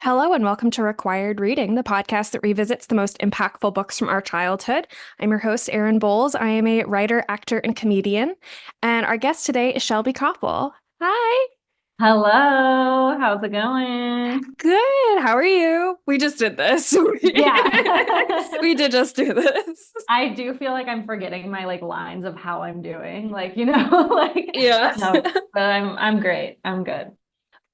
Hello and welcome to Required Reading, the podcast that revisits the most impactful books from our childhood. I'm your host, Erin Bowles. I am a writer, actor, and comedian. And our guest today is Shelby Copple. Hi. Hello, how's it going? Good. How are you? We just did this. Yeah. We did just do this. I do feel like I'm forgetting my lines of how I'm doing. Like Yeah. no, but I'm great. I'm good.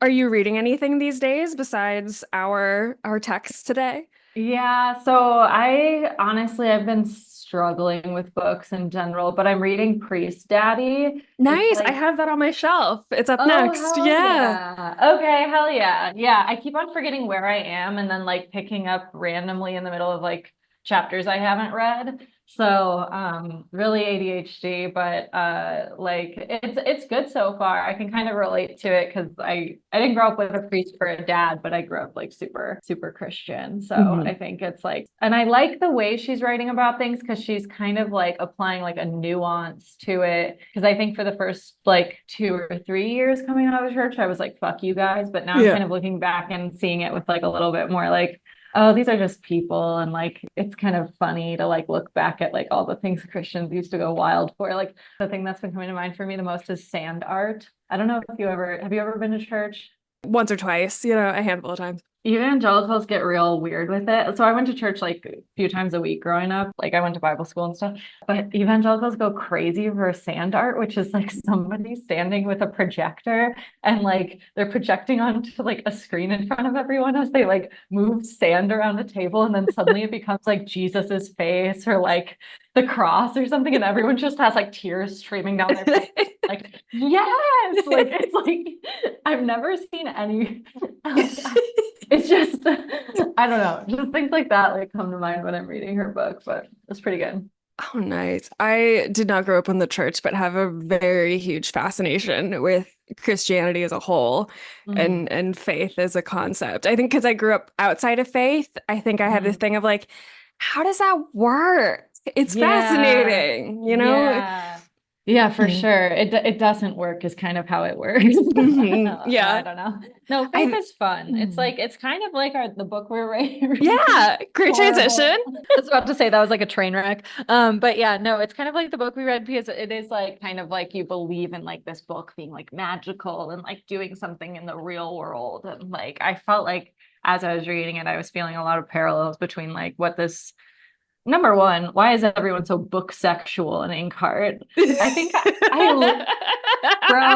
Are you reading anything these days besides our text today? Yeah, so I've been struggling with books in general, but I'm reading Priest Daddy. It's Nice. I like, have that on my shelf. It's up oh, next. hell Yeah. yeah. Okay, hell yeah. Yeah, I keep on forgetting where I am and then picking up randomly in the middle of chapters I haven't read. So, really ADHD, but it's good so far. I can kind of relate to it because I didn't grow up with a priest for a dad, but I grew up super super Christian. So I Mhm. think it's and I like the way she's writing about things because she's kind of applying a nuance to it. Because I think for the first 2 or 3 years coming out of church, I was like, fuck you guys. But now I'm Yeah. kind of looking back and seeing it with a little bit more oh, these are just people. And it's kind of funny to look back at all the things Christians used to go wild for. The thing that's been coming to mind for me the most is sand art. I don't know if have you ever been to church? Once or twice, a handful of times. Evangelicals get real weird with it. So I went to church a few times a week growing up. I went to Bible school and stuff. But evangelicals go crazy for sand art, which is somebody standing with a projector and they're projecting onto a screen in front of everyone as they move sand around a table, and then suddenly it becomes Jesus's face or the cross or something, and everyone just has tears streaming down their face. Yes, it's I've never seen any it's just I don't know, just things like that come to mind when I'm reading her book, but it's pretty good. Oh, nice. I did not grow up in the church, but have a very huge fascination with Christianity as a whole Mhm. and faith as a concept. I think because I grew up outside of faith, I think I have this Mhm. thing of how does that work? It's Yeah. fascinating, you know? Yeah. Yeah, for Mhm. sure. It doesn't work is kind of how it works. Mhm. I Yeah. don't know. No, faith I is fun. mhm. It's kind of like the book we're reading. Yeah, great transition. Horrible. I was about to say that was like a train wreck. But yeah, no, it's kind of like the book we read because it is kind of you believe in this book being magical and doing something in the real world. And I felt as I was reading it, I was feeling a lot of parallels between what this number one, why is everyone so book sexual in Inkheart? I think bro,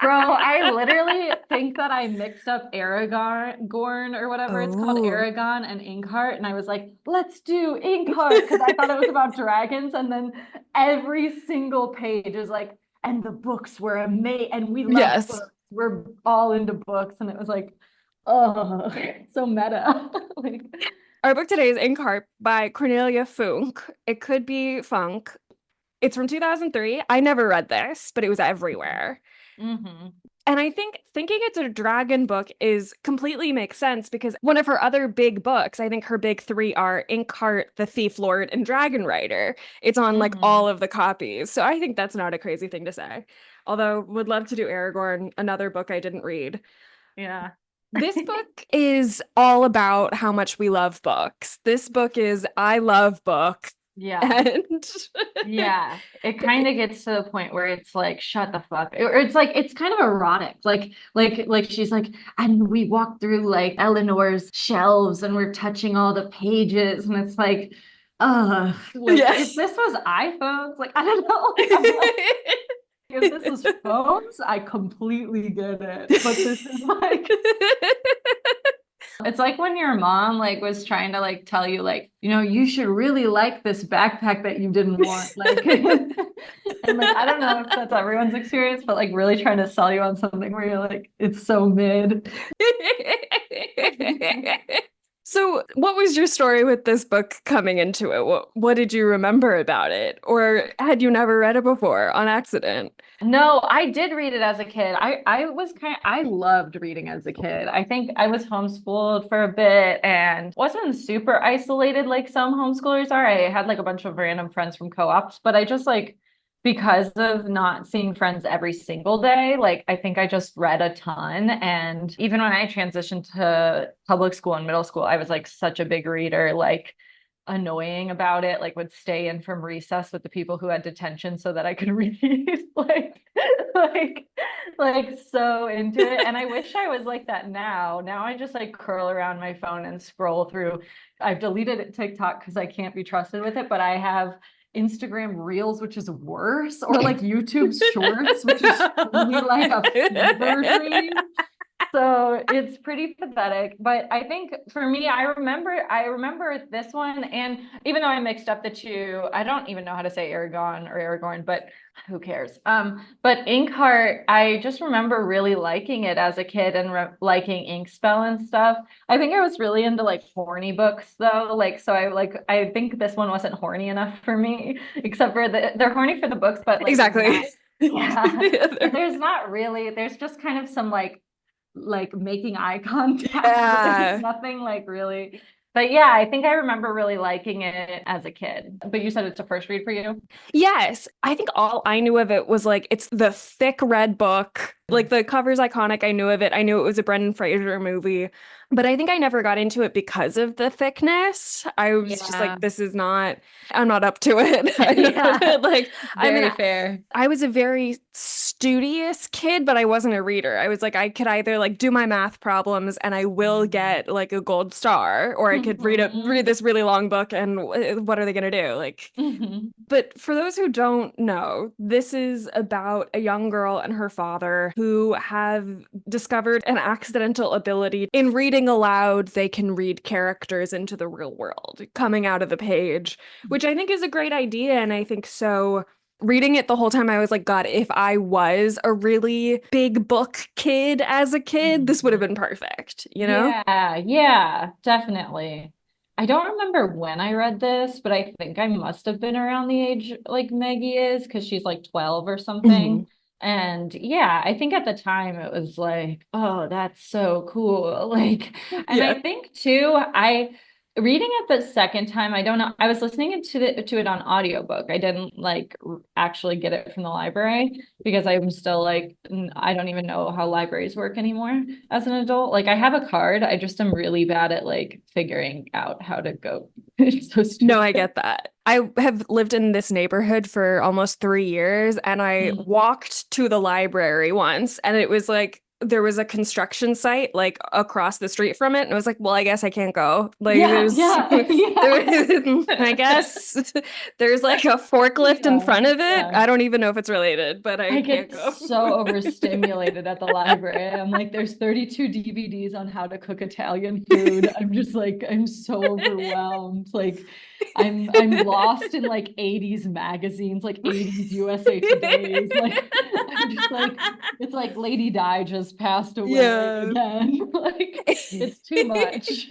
I literally think that I mixed up Aragon, Gorn, or whatever it's called, Oh. Aragon and Inkheart, and I was like, let's do Inkheart because I thought it was about dragons, and then every single page is and the books were amazing, and we love Yes. books. We're all into books, and it was oh, so meta. like, Our book today is Inkheart by Cornelia Funke. It could be Funk. It's from 2003. I never read this, but it was everywhere. hmm And I think thinking it's a dragon book is completely makes sense because one of her other big books, I think her big three are Inkheart, The Thief Lord, and Dragon Rider. It's on all hmm of the copies. So I think that's not a crazy thing to say. Although would love to do Aragorn, another book I didn't read. Yeah. This book is all about how much we love books. This book is I love books. Yeah. And Yeah. It kind of gets to the point where it's shut the fuck. Or it's kind of erotic. She's and we walk through Eleanor's shelves and we're touching all the pages and it's if yes. this was iPhones, I don't know. I'm if this was phones, I completely get it. But this is it's like when your mom was trying to tell you you should really like this backpack that you didn't want and I don't know if that's everyone's experience, but really trying to sell you on something where you're it's so mid. So, what was your story with this book coming into it? What did you remember about it? Or had you never read it before on accident? No, I did read it as a kid. I loved reading as a kid. I think I was homeschooled for a bit and wasn't super isolated like some homeschoolers are. I had a bunch of random friends from co-ops, but I just because of not seeing friends every single day, like I think I just read a ton. And even when I transitioned to public school and middle school, I was like such a big reader, like annoying about it, like would stay in from recess with the people who had detention so that I could read, like so into it. And I wish I was like that now. Now I just like curl around my phone and scroll through. I've deleted TikTok because I can't be trusted with it, but I have Instagram Reels, which is worse, or like YouTube Shorts, which is truly like a fever dream. So it's pretty pathetic. But I think for me, I remember this one, and even though I mixed up the two, I don't even know how to say Aragon or Aragorn, but who cares? But Inkheart, I just remember really liking it as a kid and liking Inkspell and stuff. I think I was really into like horny books though. Like so I think this one wasn't horny enough for me, except for they're horny for the books, but like Exactly. yeah. But there's not really, there's just kind of some like making eye contact, but there's Yeah. nothing like really. But yeah, I think I remember really liking it as a kid. But you said it's a first read for you? Yes. I think all I knew of it was like it's the thick red book. Like the cover's iconic. I knew of it. I knew it was a Brendan Fraser movie. But I think I never got into it because of the thickness. I was just Yeah. like, this is not, I'm not up to it. Yeah. Like, I mean, Very fair. I was a very studious kid, but I wasn't a reader. I was like, I could either like do my math problems and I will get like a gold star, or I could read Mhm. this really long book and what are they gonna do? Like, Mhm. but for those who don't know, this is about a young girl and her father who have discovered an accidental ability. In reading aloud, they can read characters into the real world coming out of the page, which I think is a great idea. And I think so. Reading it the whole time, I was like, God, if I was a really big book kid as a kid, this would have Mhm. been perfect, you know? Yeah, yeah, definitely. I don't remember when I read this, but I think I must have been around the age like Maggie is because she's like 12 or Mhm. something. And yeah, I think at the time it was like, oh, that's so cool. Like, and Yeah. I think too, I reading it the second time, I don't know. I was listening to it on audiobook. I didn't like actually get it from the library because I'm still like, I don't even know how libraries work anymore as an adult. Like I have a card. I just am really bad at like figuring out how to go. It's so No, I stupid. get that. I have lived in this neighborhood for almost 3 years, and I Mm. walked to the library once, and it was like there was a construction site like across the street from it, and I was like, well, I guess I can't go. Like, Yeah, there's, yeah, yeah. I guess there's like a forklift in Yeah, front of it. yeah. I don't even know if it's related, but I I can't get go. so overstimulated at the library. I'm like, there's 32 DVDs on how to cook Italian food. I'm just like, I'm so overwhelmed. Like, I'm lost in like 80s magazines, like 80s USA Today's. Like, I'm just like, it's like Lady Di just passed away Yeah. again. Like, it's too much.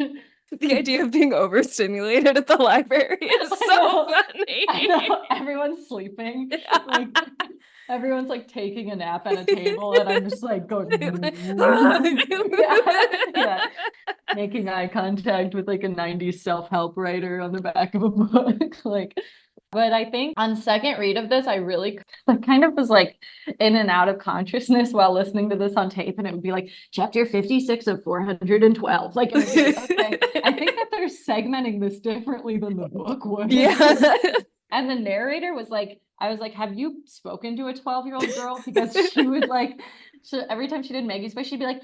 The idea of being overstimulated at the library is I so know. I funny. know. Everyone's sleeping. Like everyone's like taking a nap at a table, and I'm just like going, yeah, yeah, making eye contact with like a 90s self-help writer on the back of a book. Like, but I think on second read of this, I really like kind of was like in and out of consciousness while listening to this on tape, and it would be like chapter 56 of 412. Like, and it'd be like, okay, I think that they're segmenting this differently than the book would. Yeah. And the narrator was like, I was like, have you spoken to a 12-year-old girl? Because she would like, every time she did Maggie's voice, she'd be like,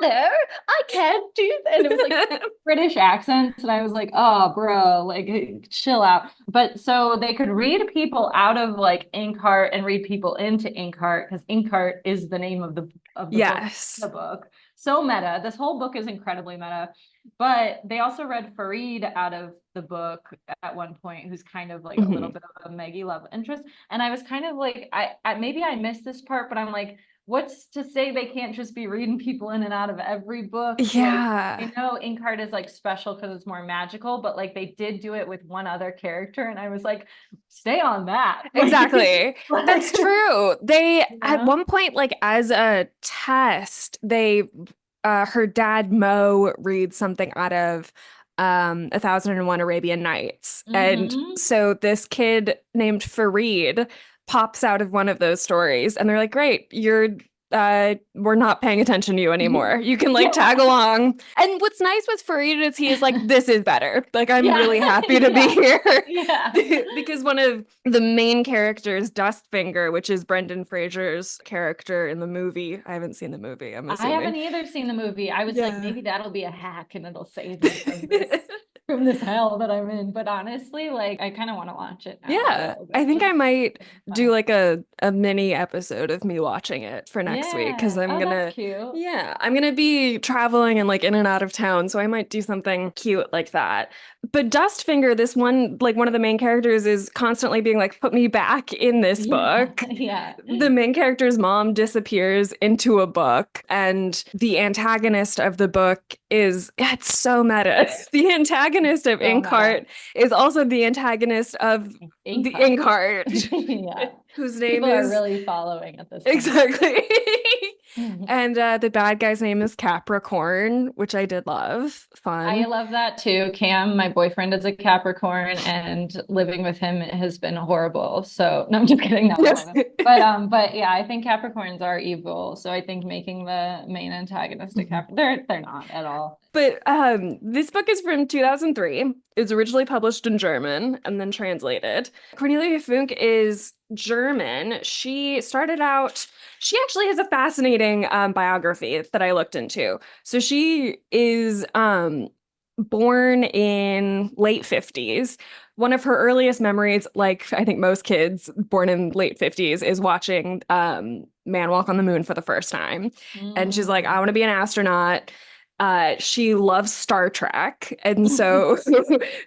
Father, I can't do that. And it was like British accents. And I was like, oh, bro, like chill out. But so they could read people out of like Inkheart and read people into Inkheart because Inkheart is the name of the book, Yes. the book. So meta. This whole book is incredibly meta. But they also read Farid out of the book at one point, who's kind of like a little Mhm. bit of a Maggie love interest. And I was kind of like, I maybe I missed this part, but I'm like, what's to say they can't just be reading people in and out of every book? Like, Yeah. I know Inkheart is like special because it's more magical, but like they did do it with one other character, and I was like, stay on that. Exactly. That's Like, true. They, you at know? one point, like as a test, her dad Mo reads something out of 1001 Arabian Nights. And Mm-hmm. so this kid named Farid pops out of one of those stories, and they're like, "Great, we're not paying attention to you anymore. You can like Yeah. tag along." And what's nice with Fareed is he is like, "This is better. Like, I'm Yeah. really happy to be here." Yeah. Because one of the main characters, Dustfinger, which is Brendan Fraser's character in the movie. I haven't seen the movie, I'm I assuming. haven't either seen the movie. I was like, Yeah. maybe that'll be a hack and it'll save me from this hell that I'm in. But honestly, like I kind of want to watch it now a Yeah, little I think bit. I might do Fun. like a mini episode of me watching it for next week because Yeah. Oh, that's cute. I'm gonna be traveling and like in and out of town, so I might do something cute like that. But Dustfinger, this one, like one of the main characters, is constantly being like, "Put me back in this Yeah. book." Yeah. The main character's mom disappears into a book, and the antagonist of the book is, it's so meta. The antagonist of So meta. Inkheart is also the antagonist of the Inkheart. Inkheart, Yeah. whose name People are is really following at this point. exactly. And the bad guy's name is Capricorn, which I did love. I Fun. love that too. Cam, my boyfriend, is a Capricorn, and living with him has been horrible. So no, I'm just kidding. No, I love him. But yeah, I think Capricorns are evil. So I think making the main antagonist a Capricorn, they're not at all. But this book is from 2003. It was originally published in German and then translated. Cornelia Funke is German. She started out, she actually has a fascinating biography that I looked into. So she is born in late 50s. One of her earliest memories, like I think most kids born in late 50s, is watching Man Walk on the Moon for the first time. And she's like, "I want to be an astronaut." She loves Star Trek, and so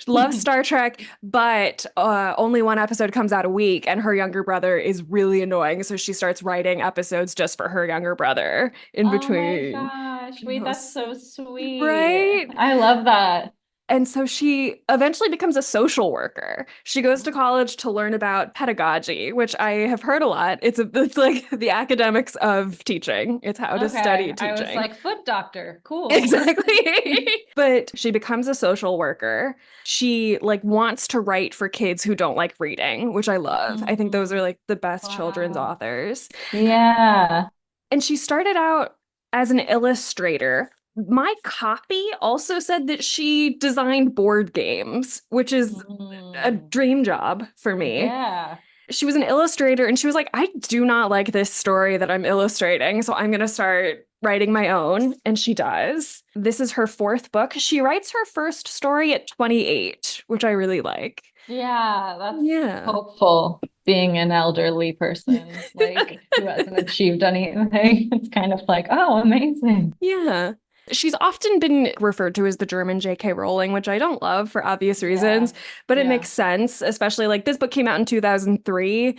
loves Star Trek, but only one episode comes out a week, and her younger brother is really annoying, so she starts writing episodes just for her younger brother in Oh my between. gosh. You Wait, know, that's so sweet. right? I love that. And so she eventually becomes a social worker. She goes to college to learn about pedagogy, which I have heard a lot. It's like the academics of teaching. It's how to Okay. study I was teaching. like, foot doctor. Cool. Exactly. But she becomes a social worker. She like wants to write for kids who don't like reading, which I love. I think those are Mhm. like the best children's Wow. authors. Yeah. And she started out as an illustrator. My copy also said that she designed board games, which is a Mm. dream job for me. Yeah. She was an illustrator and she was like, "I do not like this story that I'm illustrating, so I'm going to start writing my own." And she does. This is her fourth book. She writes her first story at 28, which I really like. Yeah, that's Yeah. hopeful being an elderly person, like who hasn't achieved anything. It's kind of like, oh, amazing. Yeah. She's often been referred to as the German J.K. Rowling, which I don't love for obvious Yeah. reasons, but it Yeah. makes sense, especially like this book came out in 2003,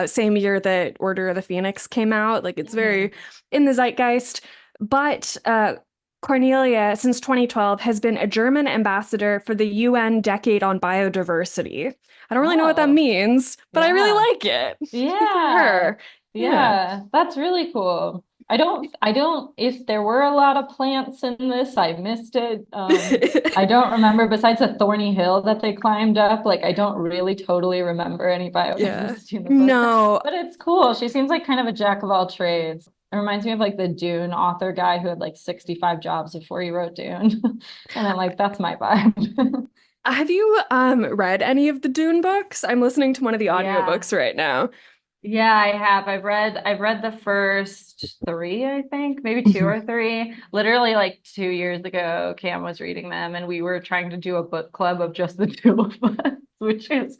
same year that Order of the Phoenix came out. Like it's Mhm. very in the zeitgeist. But Cornelia, since 2012, has been a German ambassador for the UN Decade on Biodiversity. I don't really know what that Oh, means, but I really yeah. like it. Good for Yeah. her. Yeah. Yeah. That's really cool. If there were a lot of plants in this, I missed it. I don't remember, besides the thorny hill that they climbed up, like I don't really totally remember any Yeah. biodiversity in the book, No, but it's cool. She seems like kind of a jack of all trades. It reminds me of like the Dune author guy who had like 65 jobs before he wrote Dune. And I'm like, that's my vibe. have you read any of the Dune books? I'm listening to one of the Yeah. audiobooks right now. Yeah, I have. I've read the first three, I think, maybe two Mhm. or three. Literally like 2 years ago, Cam was reading them and we were trying to do a book club of just the two of us, which is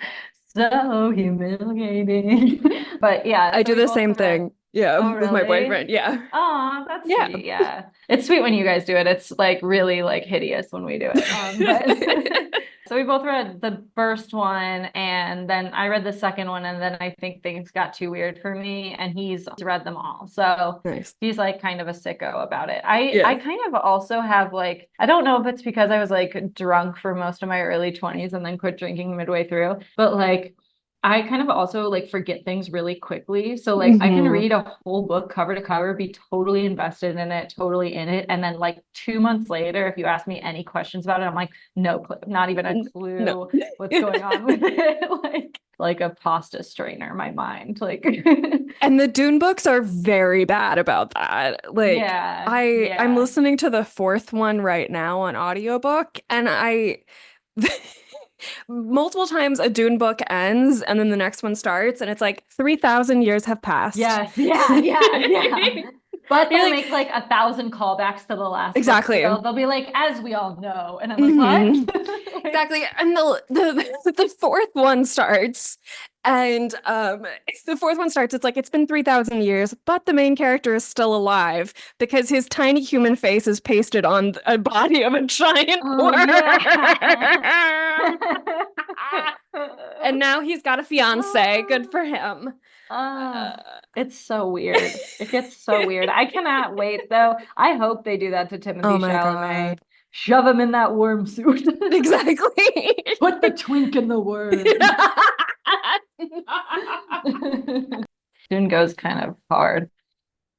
so humiliating. But yeah, I so do we the both same read. thing. Yeah, Oh, with my really? boyfriend. Yeah. Oh, that's Yeah. sweet. Yeah. It's sweet when you guys do it. It's like really like hideous when we do it. But so we both read the first one and then I read the second one and then I think things got too weird for me and he's read them all. So Nice. he's like kind of a sicko about it. I Yeah. kind of also have like I don't know if it's because I was like drunk for most of my early 20s and then quit drinking midway through, but like I kind of also like forget things really quickly. So like I can Mhm. read a whole book cover to cover, be totally invested in it, totally in it. And then like 2 months later, if you ask me any questions about it, I'm like, no clue, not even a No. clue what's going on with it. Like a pasta strainer, my mind. Like And the Dune books are very bad about that. Like yeah, I'm yeah. listening to the fourth one right now on audiobook, and I multiple times a Dune book ends and then the next one starts and it's like 3,000 years have passed. Yes, yeah. But You're they'll like, make like 1,000 callbacks to the last book. So exactly. they'll be like, as we all know. And I'm like, what? Hmm. Exactly. And the fourth one starts. And the fourth one starts, it's like it's been 3,000 years, but the main character is still alive because his tiny human face is pasted on a body of a giant Oh worm. yeah. And now he's got a fiance. Good Oh, for him. oh, Uh, it's so weird. It gets so weird. I cannot wait though. I hope they do that to oh Timothy my Chalamet. God. Shove him in that worm suit. Exactly. Put the twink in the worm. Dune goes kind of hard.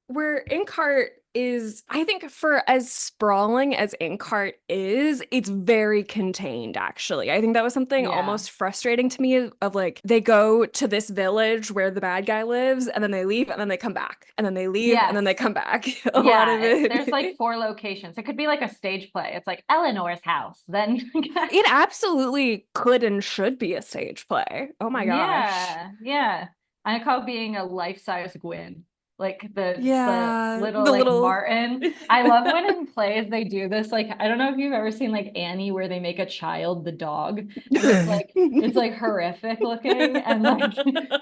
Where Inkheart is, I think for as sprawling as Inkheart is, it's very contained, actually. I think that was something Yeah. almost frustrating to me of like they go to this village where the bad guy lives, and then they leave, and then they come back, and then they leave, and then they Yes. come back. A lot Yeah, of there's like it. 4 locations. It could be like a stage play. It's like Eleanor's house. Then It absolutely could and should be a stage play. Oh my gosh. yeah. I call being a life-size Gwyn. Like the Yeah, little the like little Martin. I love when in plays they do this. Like I don't know if you've ever seen like Annie where they make a child the dog and it's like horrific looking and like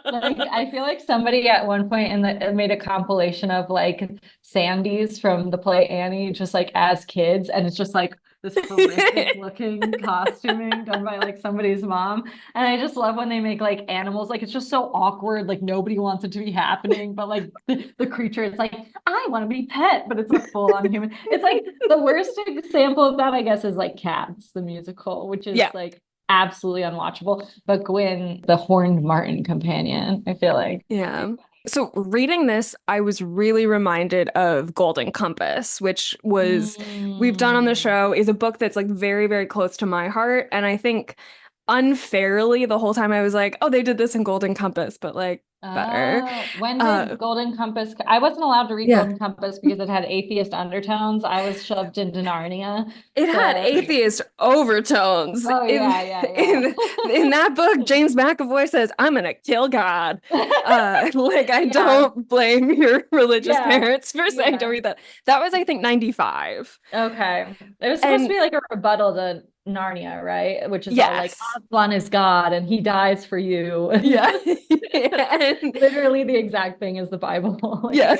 I feel like somebody at one point in the made a compilation of like Sandy's from the play Annie just like as kids and it's just like this horrific looking costuming done by like somebody's mom. And I just love when they make like animals, like it's just so awkward, like nobody wants it to be happening, but like the creature is like, I want to be pet, but it's a full-on human. It's like the worst example of that, I guess, is like Cats, the musical, which is Yeah. like absolutely unwatchable. But Gwyn, the horned martin companion, I feel like. Yeah. So reading this, I was really reminded of Golden Compass, which was we've done on the Mm. show, is a book that's like very, very close to my heart. And I think unfairly the whole time I was like, oh, they did this in Golden Compass, but like better. Oh, when did Uh Golden Compass? I wasn't allowed to read yeah. Golden Compass because it had atheist undertones. I was shoved into Narnia. It had So, atheist overtones. oh In yeah. in that book, James McAvoy says, I'm gonna kill God. Like I Yeah, don't blame your religious yeah, parents for saying don't yeah. read that. That was, I think, 95. Okay. It was supposed to And be like a rebuttal to Narnia, right? Which is all like yes. Aslan is God and he dies for you. Yeah. And Literally the exact thing as the Bible. Like, yeah.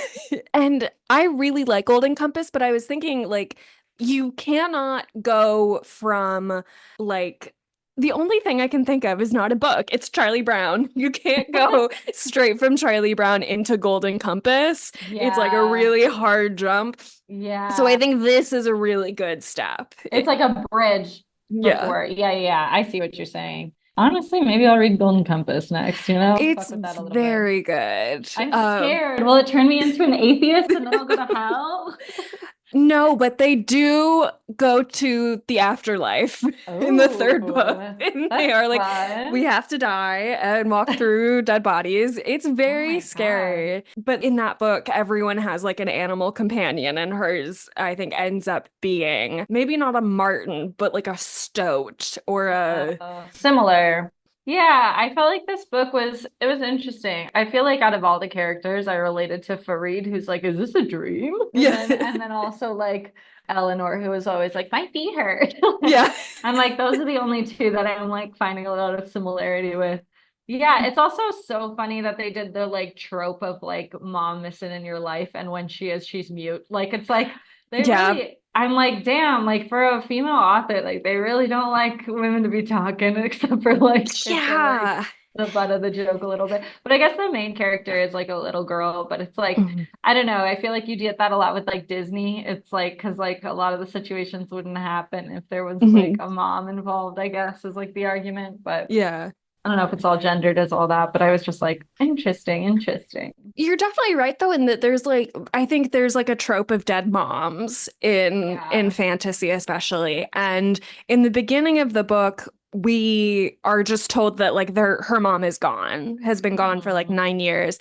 And I really like Golden Compass, but I was thinking like you cannot go from like the only thing I can think of is not a book. It's Charlie Brown. You can't go straight from Charlie Brown into Golden Compass. It's like a yeah, really hard jump. So I yeah. think this is a really good step. It's like a bridge Yeah. before. Yeah. I see what you're saying. Honestly, maybe I'll read Golden Compass next, you know? It's Fuck with that a little bit. very good. I'm scared. Will it turn me into an atheist and then I'll go to hell? No, but they do go to the afterlife in the third book. Oh, And they that's are like, we fun. have to die and walk through dead bodies. It's Oh very my God. scary. But in that book, everyone has like an animal companion, and hers, I think, ends up being maybe not a marten, but like a stoat or a. Similar. Yeah, I felt like this book it was interesting. I feel like out of all the characters, I related to Farid, who's like, is this a dream? Yeah. And then also like Eleanor, who was always like, my feet hurt. Yeah. I'm like, those are the only two that I'm like finding a lot of similarity with. Yeah, it's also so funny that they did the like trope of like mom missing in your life, and when she is, she's mute. Like it's like they Yeah. really, I'm like, damn, like for a female author, like they really don't like women to be talking, except for like if they're like Yeah. the butt of the joke a little bit. But I guess the main character is like a little girl, but it's like, Mhm. I don't know. I feel like you get that a lot with like Disney. It's like, because like a lot of the situations wouldn't happen if there was like Mhm. a mom involved, I guess, is like the argument. But Yeah. I don't know if it's all gendered as all that, but I was just like, interesting, interesting. You're definitely right though in that there's like I think there's like a trope of dead moms in Yeah. fantasy especially. And in the beginning of the book, we are just told that like her mom is gone, has been gone for like Mhm. 9 years.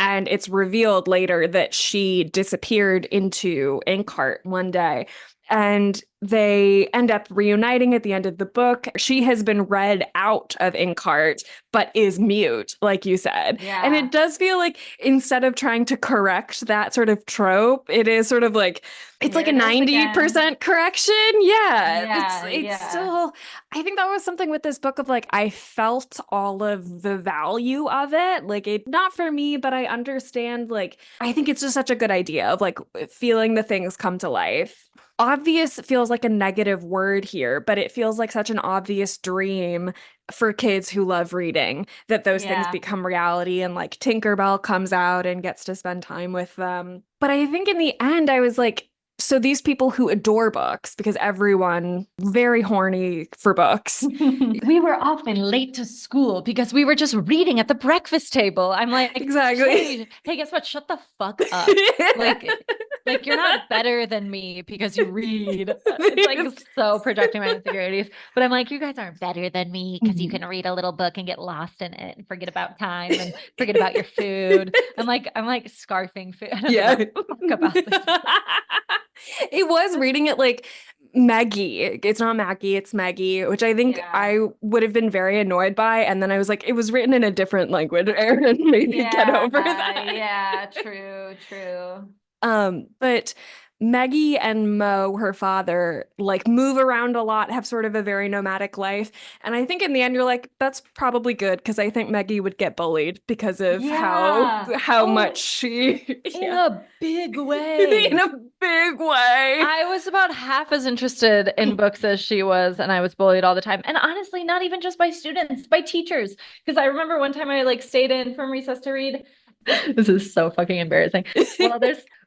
And it's revealed later that she disappeared into Inkheart one day. And they end up reuniting at the end of the book. She has been read out of Inkheart, but is mute, like you said. And Yeah. it does feel like instead of trying to correct that sort of trope, it is sort of like it's Here like a it is again. 90% correction. Yeah. Yeah, It's yeah. still I think that was something with this book of like I felt all of the value of it. Like it not for me, but I understand like I think it's just such a good idea of like feeling the things come to life. Obvious feels like a negative word here, but it feels like such an obvious dream for kids who love reading that those things Yeah. become reality and like Tinkerbell comes out and gets to spend time with them. But I think in the end, I was like, so these people who adore books, because everyone very horny for books. We were often late to school because we were just reading at the breakfast table. I'm like, Exactly. Shelby, hey, guess what? Shut the fuck up. Like, like you're not better than me because you read. It's like so projecting my insecurities. But I'm like, you guys aren't better than me because you can read a little book and get lost in it and forget about time and forget about your food. I'm like scarfing food. I don't give Yeah. a fuck about this. It was reading it like Meggie. It's not Maggie, it's Maggie, which I think Yeah. I would have been very annoyed by. And then I was like, it was written in a different language, Aaron. Maybe get Yeah, over that. yeah, true, true. But Maggie and Mo, her father, like move around a lot, have sort of a very nomadic life. And I think in the end you're like, that's probably good because I think Maggie would get bullied because of Yeah. how much Oh, she in yeah. a big In way. a big way. I was about half as interested in books as she was, and I was bullied all the time. And honestly, not even just by students, by teachers. Because I remember one time I like stayed in from recess to read. This is so fucking embarrassing. Well,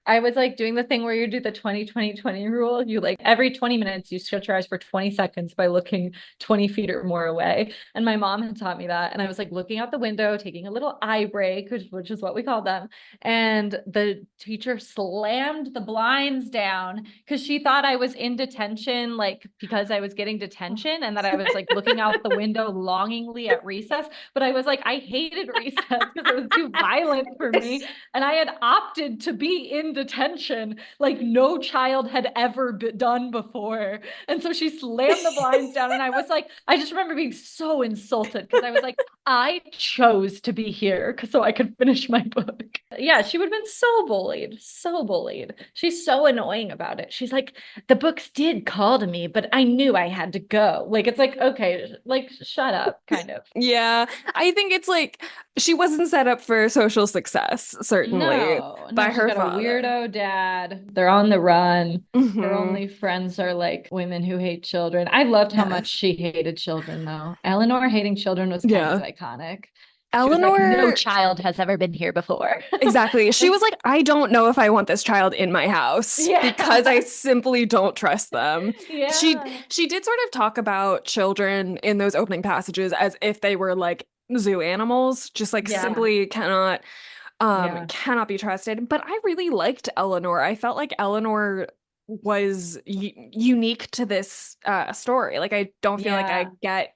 I was like doing the thing where you do the 20-20-20 rule. You like every 20 minutes, you shut your eyes for 20 seconds by looking 20 feet or more away. And my mom had taught me that. And I was like looking out the window, taking a little eye break, which is what we call them. And the teacher slammed the blinds down because she thought I was in detention, like because I was getting detention and that I was like looking out the window longingly at recess. But I was like, I hated recess because it was too violent for me. And I had opted to be in detention like no child had ever done before. And so she slammed the blinds down. And I was like, I just remember being so insulted because I was like, I chose to be here so I could finish my book. Yeah, she would have been so bullied, so bullied. She's so annoying about it. She's like, the books did call to me, but I knew I had to go. Like, it's like, okay, like, shut up, kind of. Yeah, I think it's like she wasn't set up for social success, certainly, No, by no, she's her got a father. weirdo dad. They're on the run. Her Hmm. only friends are like women who hate children. I loved how much Yes. she hated children, though. Eleanor hating children was kind of Yeah. iconic. She was like, no Eleanor, child has ever been here before. exactly. She was like, I don't know if I want this child in my house because I Yeah. simply don't trust them. She Yeah. she did sort of talk about children in those opening passages as if they were like zoo animals, just like Yeah. simply Yeah. cannot be trusted. But I really liked Eleanor. I felt like Eleanor was unique to this story. Like I don't feel like I Yeah. get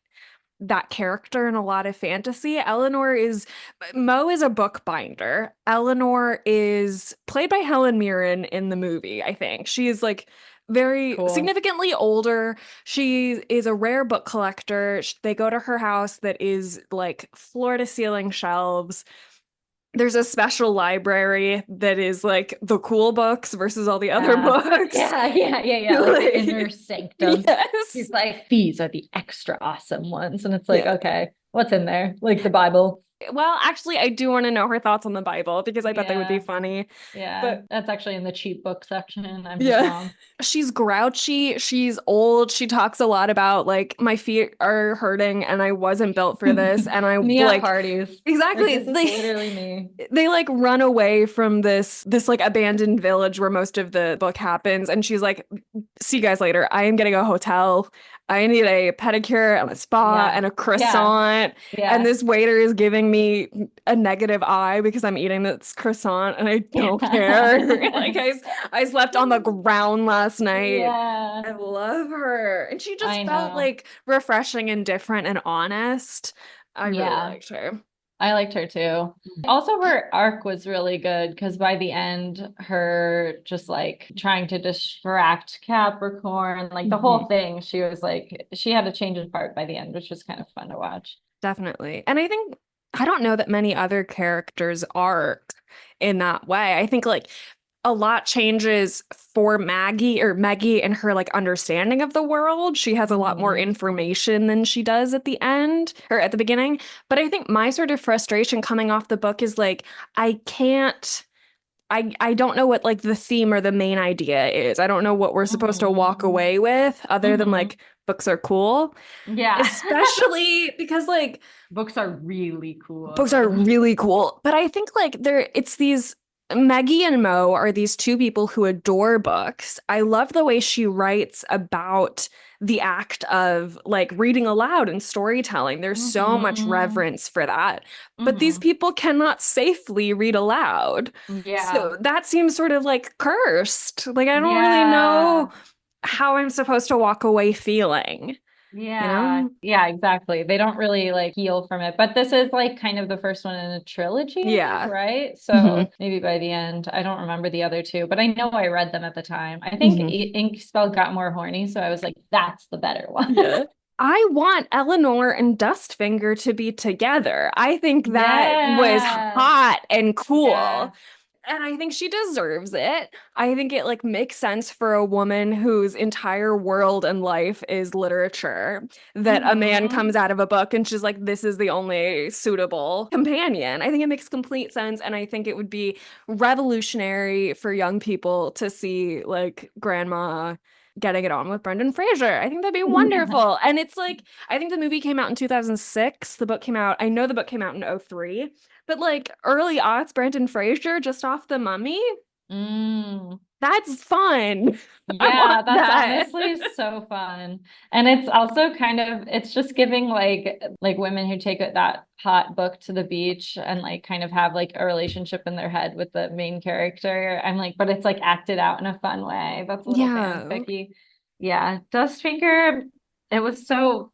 that character in a lot of fantasy. Mo is a bookbinder. Eleanor is played by Helen Mirren in the movie, I think. She is like very Cool. significantly older. She is a rare book collector. They go to her house that is like floor to ceiling shelves. There's a special library that is like the cool books versus all the other Yeah. books. Yeah. Yeah. Yeah. Yeah. Like the inner Like, sanctum. yes. He's like, these are the extra awesome ones. And it's like, Yeah. okay, what's in there? Like the Bible. Well, actually, I do want to know her thoughts on the Bible because I bet they would be Yeah. funny. Yeah. But That's actually in the cheap book section. I'm just yeah, wrong. she's grouchy. She's old. She talks a lot about like my feet are hurting and I wasn't built for this. And I Me at like parties. Like, exactly this is literally me. they like run away from this like abandoned village where most of the book happens. And she's like, see you guys later. I am getting a hotel. I need a pedicure and a spa Yeah. and a Yeah. croissant. And Yeah. this waiter is giving me a negative eye because I'm eating this croissant and I don't care. Like I slept on the ground last night. Yeah. I love her. And she I just felt know. like refreshing and different and honest. I really Yeah. liked her. I liked her too. Also, her arc was really good because by the end, her just like trying to distract Capricorn, like the whole Mhm. thing, she was like, she had a change of heart by the end, which was kind of fun to watch. Definitely. And I think I don't know that many other characters are in that way. I think like a lot changes for Meggie and her like understanding of the world. She has a lot more Hmm. information than she does at the end or at the beginning. But I think my sort of frustration coming off the book is like I can't I don't know what like the theme or the main idea is. I don't know what we're supposed to walk Hmm. away with other than Hmm. like books are cool, Yeah. especially because like Books are really books are cool. really cool. But I think like it's these Meggie and Mo are these two people who adore books. I love the way she writes about the act of like reading aloud and storytelling. There's so much Hmm. reverence for that. But these Hmm. people cannot safely read aloud. Yeah. So that seems sort of like cursed. Like I don't really know Yeah. how I'm supposed to walk away feeling, you Yeah, know? yeah, exactly. They don't really like heal from it. But this is like kind of the first one in a trilogy, I think, Yeah. right? Hmm. So maybe by the end, I don't remember the other two, but I know I read them at the time. I think Hmm. Ink Spell got more horny, so I was like, that's the better one. Yeah. I want Eleanor and Dustfinger to be together. I think that was Yeah. hot and Yeah. cool. And I think she deserves it. I think it like makes sense for a woman whose entire world and life is literature that a man Mm-hmm. comes out of a book and she's like, this is the only suitable companion. I think it makes complete sense. And I think it would be revolutionary for young people to see like grandma getting it on with Brendan Fraser. I think that'd be Yeah. wonderful. And it's like, I think the movie came out in 2006. The book came out, I know the book came out in '03. But like early aughts, Brendan Fraser just off The Mummy, Mm. that's fun. I Yeah, want that's that. honestly so fun. And it's also kind of it's just giving like women who take that hot book to the beach and like kind of have like a relationship in their head with the main character. I'm like, but it's like acted out in a fun way. That's a little Yeah. fanficky. Yeah, Dustfinger, it was so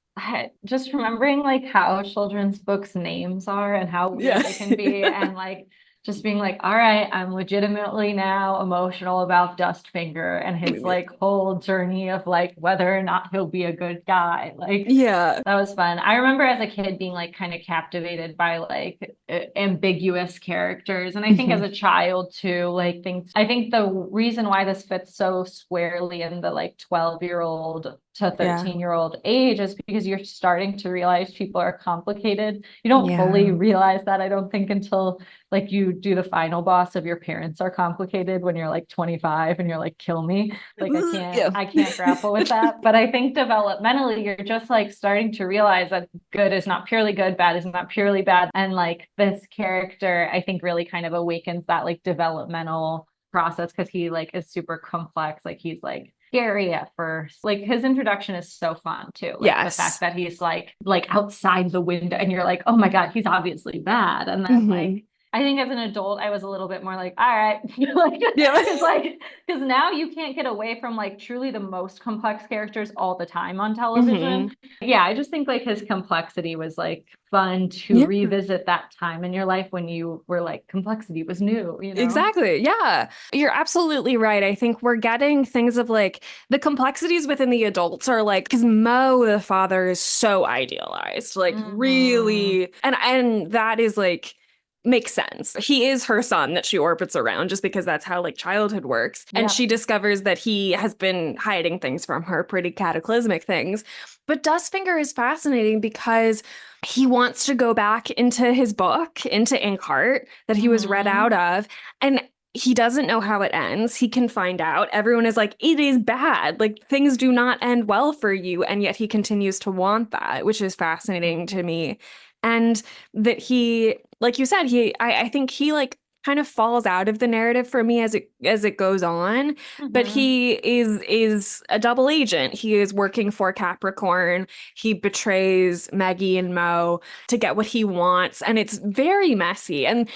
just remembering like how children's books names are and how weird Yeah. they can be and like just being like, all right, I'm legitimately now emotional about Dustfinger and his like whole journey of like whether or not he'll be a good guy. Like Yeah. that was fun. I remember as a kid being like kind of captivated by like ambiguous characters. And I think as Mhm. a child too, like things, I think the reason why this fits so squarely in the like 12-year-old to Yeah. 13-year-old age is because you're starting to realize people are complicated. You don't fully Yeah. realize that, I don't think, until like you do the final boss of your parents are complicated when you're like 25 and you're like, kill me. Like Yeah. I can't grapple with that. But I think developmentally, you're just like starting to realize that good is not purely good, bad is not purely bad. And like this character, I think really kind of awakens that like developmental process because he like is super complex. Like he's like scary at first. Like his introduction is so fun too. Like the fact Yes. that he's like outside the window and you're like, oh my God, he's obviously bad. And then like Hmm. I think as an adult, I was a little bit more like, all right, like, Yeah. it's like, because now you can't get away from like truly the most complex characters all the time on television. Hmm. Yeah, I just think like his complexity was like fun to Yeah. revisit that time in your life when you were like, complexity was new, you know? Exactly. Yeah. You're absolutely right. I think we're getting things of like the complexities within the adults are like because Mo, the father, is so idealized, like Mm-hmm. really, and that is like makes sense. He is her son that she orbits around just because that's how like childhood works. And Yeah. she discovers that he has been hiding things from her, pretty cataclysmic things. But Dustfinger is fascinating because he wants to go back into his book, into Inkheart, that he was read out Mm-hmm. of. And he doesn't know how it ends. He can find out. Everyone is like, it is bad. Like things do not end well for you. And yet he continues to want that, which is fascinating to me. And that he, like you said, I think he like kind of falls out of the narrative for me as it goes on. But Mhm. he is a double agent. He is working for Capricorn. He betrays Maggie and Mo to get what he wants, and it's very messy. And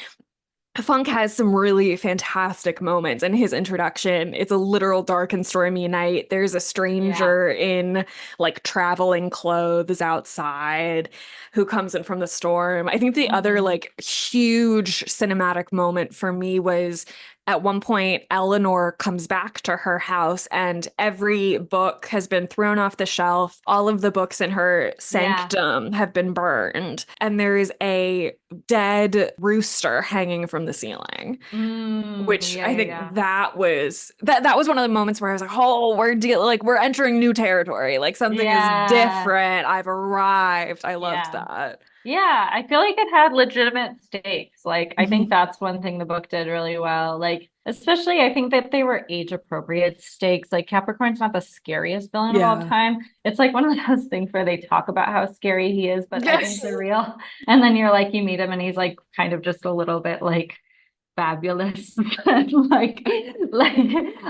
Funk has some really fantastic moments in his introduction. It's a literal dark and stormy night. There's a Yeah. stranger in like traveling clothes outside who comes in from the storm. I think the other Mhm. like huge cinematic moment for me was at one point Eleanor comes back to her house and every book has been thrown off the shelf. All of the books in her Yeah. sanctum have been burned, and there is a dead rooster hanging from the ceiling, which Yeah, I yeah, think yeah. that was one of the moments where I was like, oh, we're entering new territory. Like something is Yeah. different. I've arrived. I loved Yeah. that. Yeah, I feel like it had legitimate stakes. Like, I think Mhm. that's one thing the book did really well. Like, especially, I think that they were age appropriate stakes. Like, Capricorn's not the scariest villain of all Yeah. time. It's like one of those things where they talk about how scary he is, but I think Yes. they're real. And then you're like, you meet him and he's like kind of just a little bit like fabulous. Like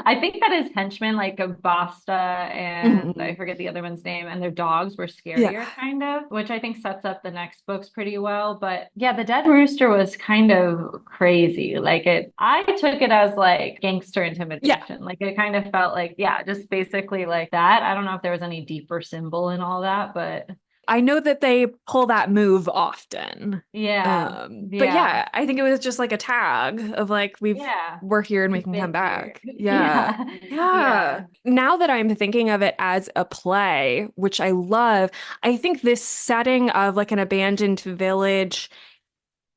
I think that his henchmen, like Basta and I Mhm. forget the other one's name, and their dogs were Yeah. scarier, kind of, which I think sets up the next books pretty well. But yeah, the dead rooster was kind of crazy. I took it as like gangster Yeah. intimidation. Like it kind of felt like, yeah, just basically like that. I don't know if there was any deeper symbol in all that, but I know that they pull that move often. yeah, But yeah, yeah, I think it was just like a tag of like yeah. we're here and we We've can come been here. back. Yeah. Yeah. Yeah. Yeah. Now that I'm thinking of it as a play, which I love, I think this setting of like an abandoned village,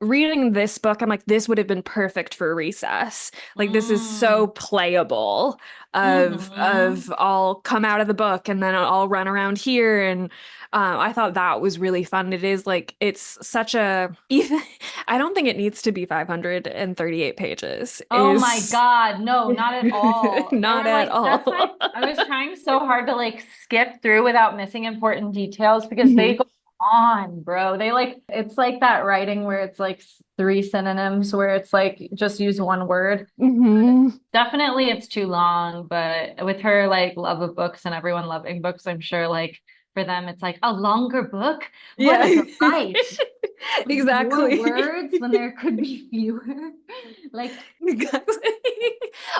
reading this book, I'm like, this would have been perfect for recess. Like this is so Mm. playable of Hmm. I'll come out of the book and then I'll run around here. And I thought that was really fun. It is like it's such a even I don't think it needs to be 538 pages. Oh my Is God. No, not at all. There not were at like, that's why all. I was trying so hard to like skip through without missing important details because they Mhm. go on, bro. They like, it's like that writing where it's like three synonyms where it's like just use one word. Mhm. Definitely it's too long, but with her like love of books and everyone loving books, I'm sure like for them it's like a longer book. What Yeah. a delight. Like more Exactly. words when there could be fewer. Like, Exactly.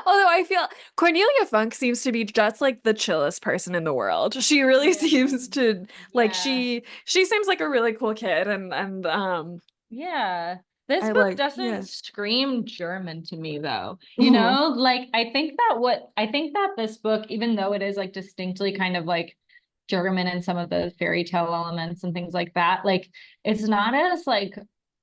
Although I feel Cornelia Funk seems to be just like the chillest person in the world. She really yeah, seems to like yeah, she seems like a really cool kid and yeah. This I book like doesn't yeah. scream German to me though. You Mhm. know, like I think that this book, even though it is like distinctly kind of like German and some of the fairy tale elements and things like that, like it's not as like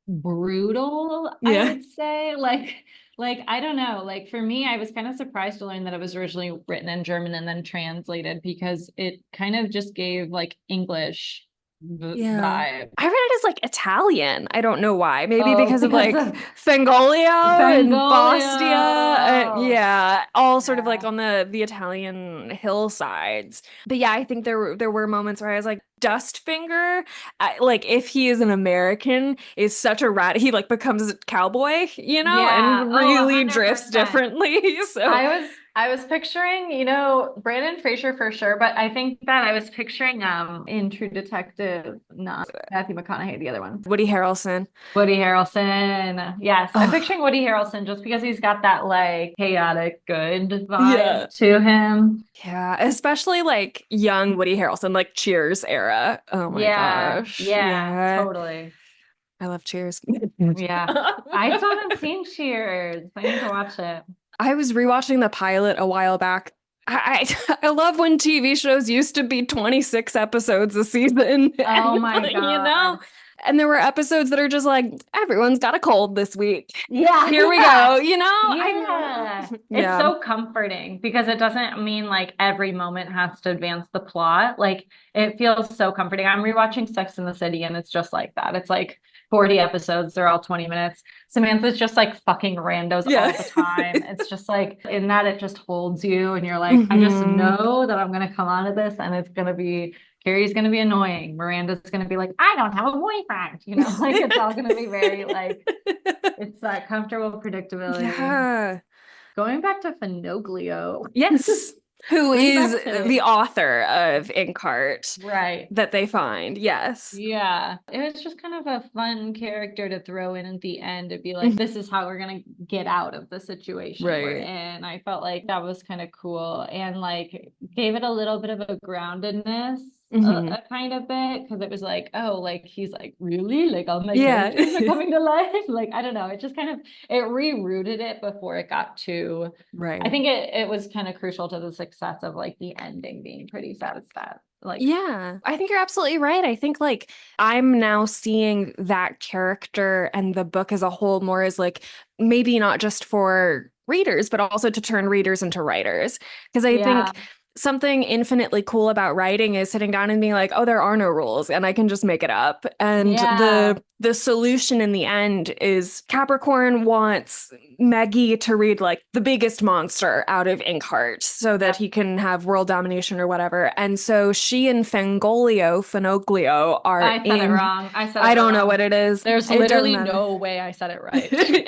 brutal, I Yeah. would say. Like I don't know. Like for me, I was kind of surprised to learn that it was originally written in German and then translated because it kind of just gave like English Yeah. vibe. I read it as like Italian. I don't know why. Maybe Oh, because of because like of Fangolio and Bastia. Benvolio. Yeah, all sort of like Yeah. on the Italian hillsides. But yeah, I think there were moments where I was like, Dustfinger, like if he is an American, is such a rat. He like becomes a cowboy, Yeah. and Oh, really drifts 100%. differently. So I was picturing, Brandon Fraser for sure, but I think that I was picturing in True Detective, not Matthew McConaughey, the other one. Woody Harrelson. Woody Harrelson. Yes, I'm Oh, picturing Woody Harrelson just because he's got that like chaotic good yeah. vibe to him. Yeah, especially like young Woody Harrelson, like Cheers era. Oh my Yeah, gosh. yeah, Yeah. totally. I love Cheers. Yeah. I still haven't seen Cheers. I need to watch it. I was rewatching the pilot a while back. I love when TV shows used to be 26 episodes a season Oh and my you know, God. and there were episodes that are just like everyone's got a cold this week. Yeah, Here we yeah. go, I Yeah. It's yeah. so comforting because it doesn't mean like every moment has to advance the plot. Like it feels so comforting. I'm rewatching Sex in the City and it's just like that. It's like 40 episodes. They're all 20 minutes. Samantha's just like fucking randos Yeah. all the time. It's just like in that it just holds you and you're like, I just Mhm. know that I'm going to come out of this and it's going to be, Carrie's going to be annoying. Miranda's going to be like, I don't have a boyfriend, like it's all going to be very like, it's that comfortable predictability. Yeah. Going back to Finoglio. Yes. Who Going is back to, the author of Inkheart right. that they find. Yes. Yeah, it was just kind of a fun character to throw in at the end to be like, Mhm. this is how we're gonna get out of the situation we're Right. in. I felt like that was kind of cool and like gave it a little bit of a groundedness, Hmm. a kind of bit, because it was like, oh, like he's like, really? Like all my Yeah. characters are coming to life? Like, I don't know. It just kind of it rerouted it before it got too. I Right. think it was kind of crucial to the success of like the ending being pretty satisfied. Like, Yeah, I think you're absolutely right. I think like I'm now seeing that character and the book as a whole more as like maybe not just for readers, but also to turn readers into writers. Because I yeah. think something infinitely cool about writing is sitting down and being like, oh, there are no rules and I can just make it up. And Yeah. the solution in the end is Capricorn wants Meggie to read like the biggest monster out of Inkheart so that Yep. he can have world domination or whatever. And so she and Finoglio are I said it in, wrong. I said I it don't know what wrong. it is. There's It doesn't literally matter. no way I said it right.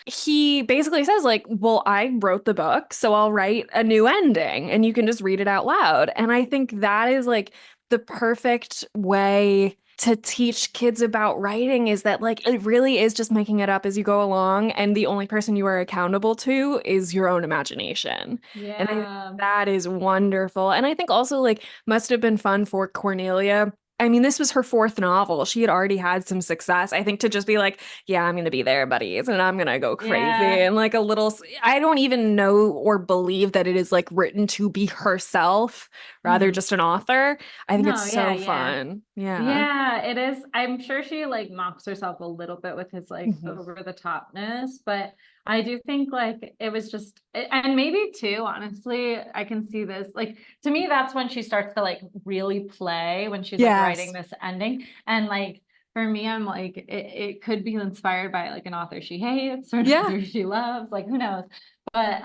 He basically says like, well, I wrote the book, so I'll write a new ending and you can just read it out loud. And I think that is like the perfect way to teach kids about writing is that like it really is just making it up as you go along and the only person you are accountable to is your own imagination. And I think Yeah. that is wonderful. And I think also like must have been fun for Cornelia. I mean, this was her fourth novel. She had already had some success. I think to just be like, yeah, I'm gonna be there, buddies, and I'm gonna go crazy. Yeah. And like a little, I don't even know or believe that it is like written to be herself, rather Mhm. just an author. I think it's No, yeah, so yeah. fun. Yeah. Yeah, it is. I'm sure she like mocks herself a little bit with his like Mhm. over the topness, but I do think like it was just, and maybe too, honestly, I can see this. Like to me, that's when she starts to like really play when she's like writing Yes. this ending. And like for me, I'm like, it could be inspired by like an author she hates or an Yeah. author she loves, like who knows. But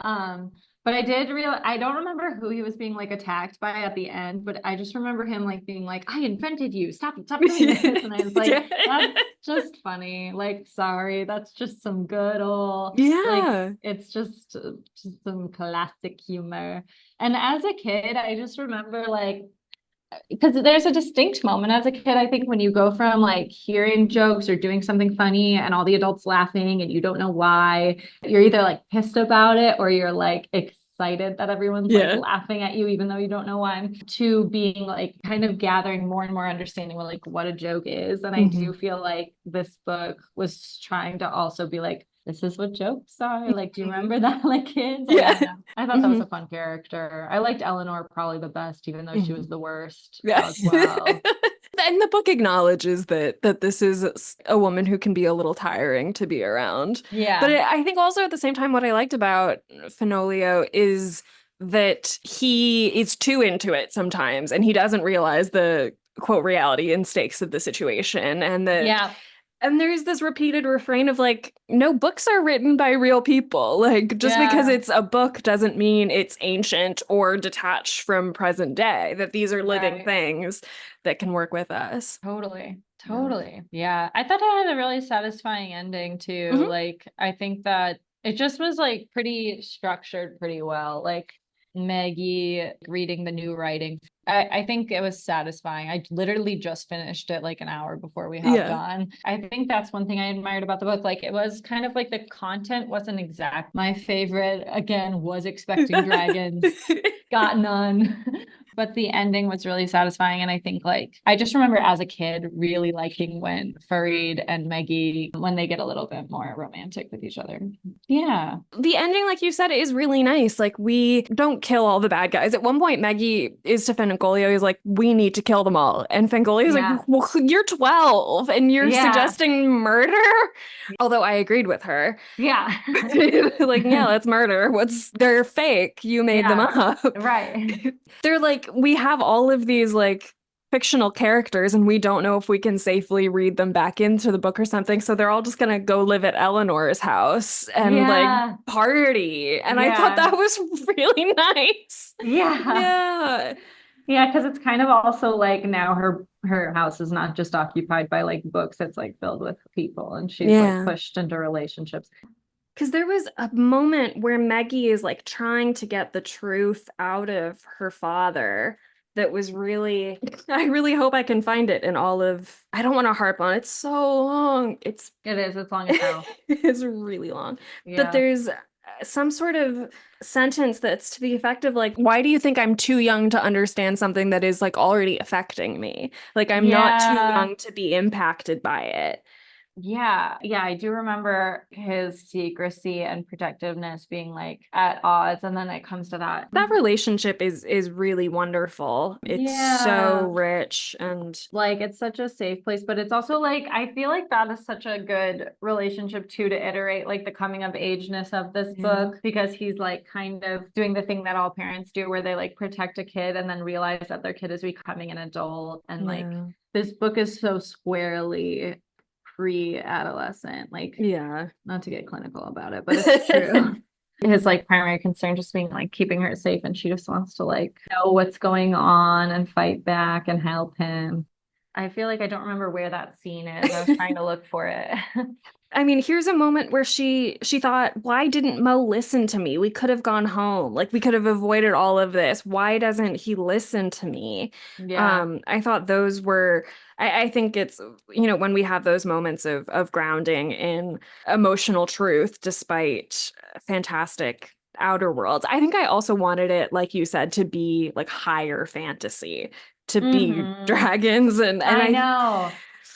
but I did real I don't remember who he was being like attacked by at the end, but I just remember him like being like, I invented you. Stop doing this. And I was like, that's just funny. Like, sorry, that's just some good old like Yeah. it's just some classic humor. And as a kid, I just remember like because there's a distinct moment as a kid, I think, when you go from like hearing jokes or doing something funny and all the adults laughing and you don't know why, you're either like pissed about it or you're like excited that everyone's like Yeah. laughing at you, even though you don't know why, to being like kind of gathering more and more understanding of like what a joke is. And I do Mhm. feel like this book was trying to also be like, this is what jokes are. Like, do you remember that, like kids? I Yeah. don't know. I thought that was Mhm. a fun character. I liked Eleanor probably the best, even though she was Mhm. the worst Yeah. as well. And the book acknowledges that this is a woman who can be a little tiring to be around. But Yeah. I think also at the same time, what I liked about Fenolio is that he is too into it sometimes, and he doesn't realize the quote reality and stakes of the situation, and that Yeah. and there's this repeated refrain of like, no, books are written by real people. Like, just because Yeah. it's a book doesn't mean it's ancient or detached from present day, that these are living Right. things that can work with us. Totally. Yeah. Totally. Yeah. I thought it had a really satisfying ending too. Hmm. Like, I think that it just was like pretty structured pretty well. Like Maggie reading the new writing. I think it was satisfying. I literally just finished it like an hour before we hopped Yeah. on. I think that's one thing I admired about the book. Like it was kind of like the content wasn't exact. My favorite, again, was expecting dragons, got none. But the ending was really satisfying. And I think like I just remember as a kid really liking when Farid and Maggie when they get a little bit more romantic with each other. Yeah. The ending, like you said, is really nice. Like, we don't kill all the bad guys. At one point, Maggie is to Fangolio. He's like, we need to kill them all. And Fangolio's like, Yeah. well, you're 12 and you're Yeah. suggesting murder? Although I agreed with her. Yeah. Like, yeah, that's murder. They're fake. You made them Yeah. up. Right. They're like, we have all of these, like, fictional characters and we don't know if we can safely read them back into the book or something. So they're all just gonna go live at Eleanor's house and like Yeah. party. And I thought Yeah. that was really nice. Yeah. Yeah. Yeah, because it's kind of also like now her house is not just occupied by like books, it's like filled with people and she's like Yeah. pushed into relationships. Because there was a moment where Meggie is like trying to get the truth out of her father that was really, I really hope I can find it in all of, I don't want to harp on it. It's so long. It's long as hell. It's really long. But Yeah. there's some sort of sentence that's to the effect of like, why do you think I'm too young to understand something that is like already affecting me? Like I'm not too Yeah. young to be impacted by it. Yeah, I do remember his secrecy and protectiveness being like at odds, and then it comes to that. That relationship is really wonderful. It's so Yeah, rich and like it's such a safe place, but it's also like I feel like that is such a good relationship too to iterate like the coming of ageness of this book because he's like kind of doing the thing that all parents do where they like protect a kid and then realize that their kid is becoming an adult and like this book is so squarely pre-adolescent, like not to get clinical about it, but it's true. His like primary concern just being like keeping her safe and she just wants to like know what's going on and fight back and help him. I feel like I don't remember where that scene is. I was trying to look for it. I mean, here's a moment where she thought, why didn't Mo listen to me? We could have gone home. Like we could have avoided all of this. Why doesn't he listen to me? Yeah. I thought those were I think it's, you know, when we have those moments of grounding in emotional truth despite fantastic outer worlds. I think I also wanted it, like you said, to be like higher fantasy, to be dragons and I know.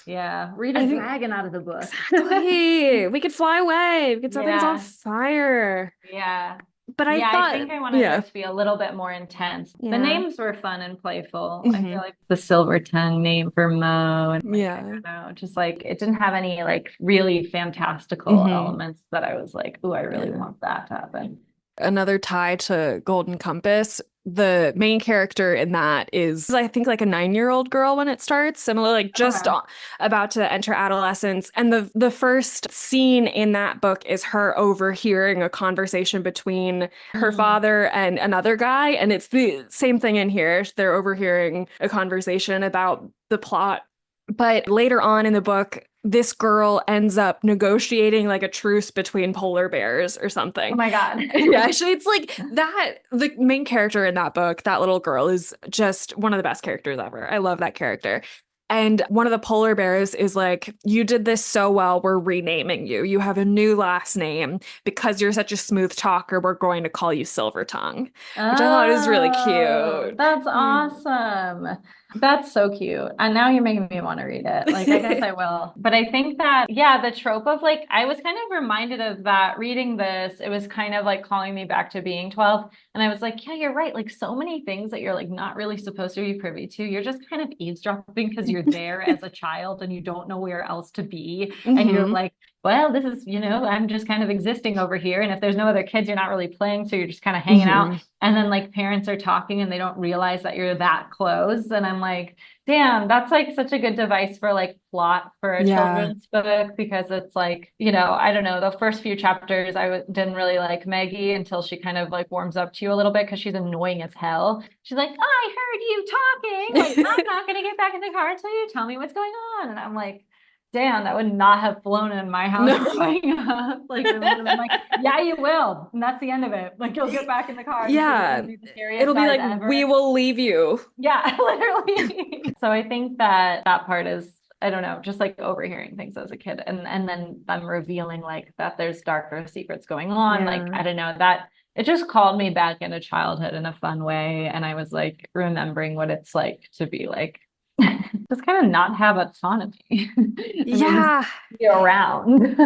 Yeah. Read a I think dragon out of the book. exactly. We could fly away. We could set things on Yeah. fire. Yeah. But I Yeah, I thought, think I wanted yeah, it to be a little bit more intense. The yeah, names were fun and playful. I feel hmm like the silver tongue name for Mo and like I yeah, don't know, just like it didn't have any like really fantastical hmm elements that I was like, "Ooh, I really yeah. want that to happen." Another tie to Golden Compass. The main character in that is, I think, like a 9-year-old girl when it starts, similar, like just Okay. about to enter adolescence. And the first scene in that book is her overhearing a conversation between her Mm. father and another guy. And it's the same thing in here. They're overhearing a conversation about the plot. But later on in the book, this girl ends up negotiating like a truce between polar bears or Oh something. my God. Yeah, actually, it's like that. The main character in that book, that little girl, is just one of the best characters ever. I love that character. And one of the polar bears is like, you did this so well, we're renaming you. You have a new last name because you're such a smooth talker. We're going to call you Silver Tongue, which I thought was really Oh, cute. that's Mm. awesome. That's so cute. And now you're making me want to read it. Like, I guess I will. But I think that, yeah, the trope of like, I was kind of reminded of that reading this. It was kind of like calling me back to being 12. And I was like, yeah, you're right. Like, so many things that you're like not really supposed to be privy to. You're just kind of eavesdropping because you're there as a child and you don't know where else to be. And you're hmm like, well, this is, I'm just kind of existing over here. And if there's no other kids, you're not really playing. So you're just kind of hanging out. hmm And then like parents are talking and they don't realize that you're that close. And I'm like, damn, that's like such a good device for like plot for a Yeah. children's book because it's like, I don't know, the first few chapters didn't really like Meggie until she kind of like warms up to you a little bit because she's annoying as hell. She's like, I heard you talking. Like, I'm not going to get back in the car until you tell me what's going on. And I'm like, damn, that would not have flown in my house No. growing up. Like, it would have been like, yeah, you will. And that's the end of it. Like, you'll get back in the car and shit is going Yeah. to be the scariest It'll be guys like, we ever. will leave you. Yeah, literally. So I think that that part is, I don't know, just like overhearing things as a kid and then them revealing like that there's darker secrets going on. Like, Yeah. I don't know, that it just called me back into childhood in a fun way. And I was like remembering what it's like to be like just kind of not have autonomy and then just Yeah. be around.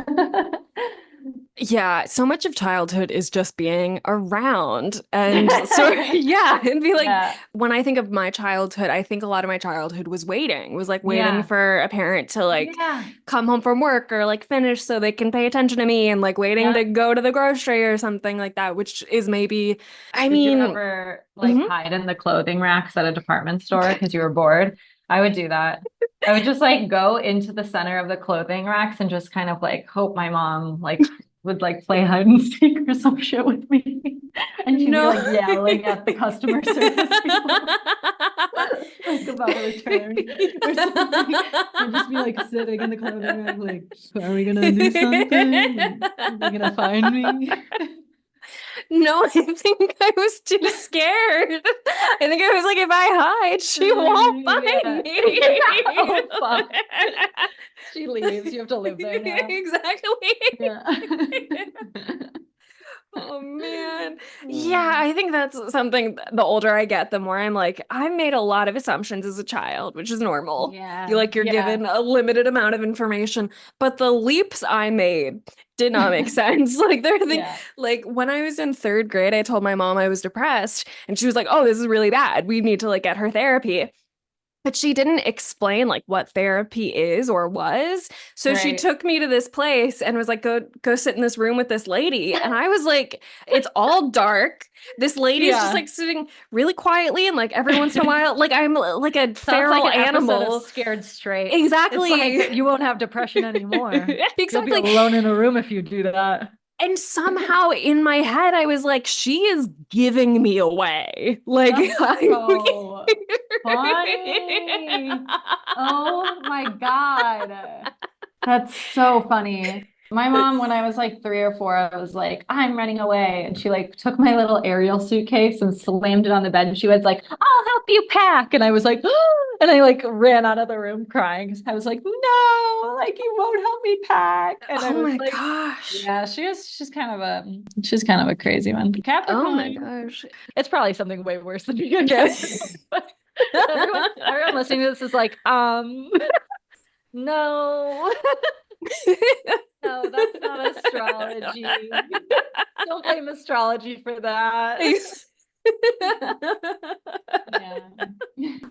Yeah, so much of childhood is just being around. And so, yeah, and be like, Yeah. when I think of my childhood, I think a lot of my childhood was waiting, was like waiting Yeah. for a parent to like Yeah. come home from work or like finish so they can pay attention to me and like waiting to Yep. go to the grocery or something like that, which is maybe, I Did you mean, ever like mhm. hide in the clothing racks at a department store because you were bored? I would do that. I would just like go into the center of the clothing racks and just kind of like hope my mom like would like play hide and seek or some shit with me. And she'd be No. like yelling at the customer service people like about a return or something. I'd just be like sitting in the clothing rack, like, are we gonna do something? Are they gonna find me? No, I think I was too scared. I think I was like, if I hide, she won't find me. Oh, fuck. She leaves. You have to live there now. Exactly. Yeah. Oh man. Yeah, I think that's something the older I get, the more I'm like, I made a lot of assumptions as a child, which is normal. Yeah. You're given a limited amount of information, but the leaps I made did not make sense. Like there are things Yeah. like when I was in third grade, I told my mom I was depressed, and she was like, "Oh, this is really bad. We need to like get her therapy." But she didn't explain like what therapy is or was. So she Right. took me to this place and was like, go sit in this room with this lady. And I was like, it's all dark. This lady is just Yeah. like sitting really quietly, and like every once in a while, like I'm like a Sounds feral like an episode animal. of Scared Straight. It's Exactly. like you won't have depression anymore. You'll be Exactly. alone in a room if you do that. And somehow in my head, I was like, she is giving me away. Like, That's so funny. Oh my God. That's so funny. My mom, when I was like 3 or 4, I was like, I'm running away. And she like took my little Ariel suitcase and slammed it on the bed. And she was like, I'll help you pack. And I was like, oh, and I like ran out of the room crying. I was like, no, like you won't help me pack. And I oh was my like, gosh. yeah, she's kind of a crazy one. Oh my Capricorn. gosh. It's probably something way worse than being a Capricorn. Everyone listening to this is like, no. No, that's not astrology. Don't blame astrology for that. Yeah.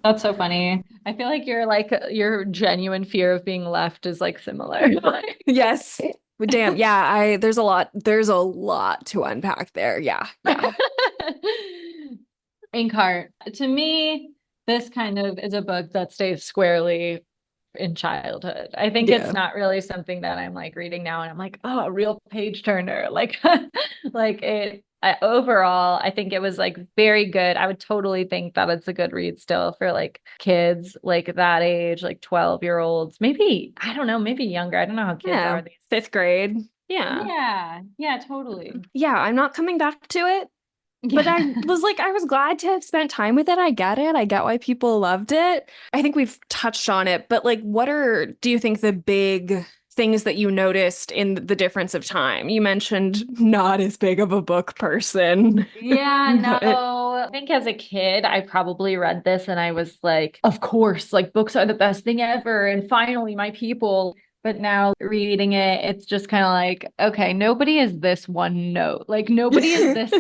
That's so funny. I feel like your genuine fear of being left is like similar. Yes. Damn. Yeah, there's a lot to unpack there. Yeah. Yeah. Inkheart. To me, this kind of is a book that stays squarely in childhood. I think it's not really something that I'm like reading now and I'm like, oh, a real page turner. Like, overall, I think it was like very good. I would totally think that it's a good read still for like kids like that age, like 12-year-olds, maybe, I don't know, maybe younger. I don't know how kids are. Fifth grade. Yeah. Yeah. Yeah, totally. Yeah, I'm not coming back to it. But I was glad to have spent time with it. I get it. I get why people loved it. I think we've touched on it, but like, do you think the big things that you noticed in the difference of time? You mentioned not as big of a book person. Yeah, But no. I think as a kid, I probably read this and I was like, of course, like books are the best thing ever. And finally, my people. But now reading it, it's just kind of like, okay, nobody is this one note. Like nobody is this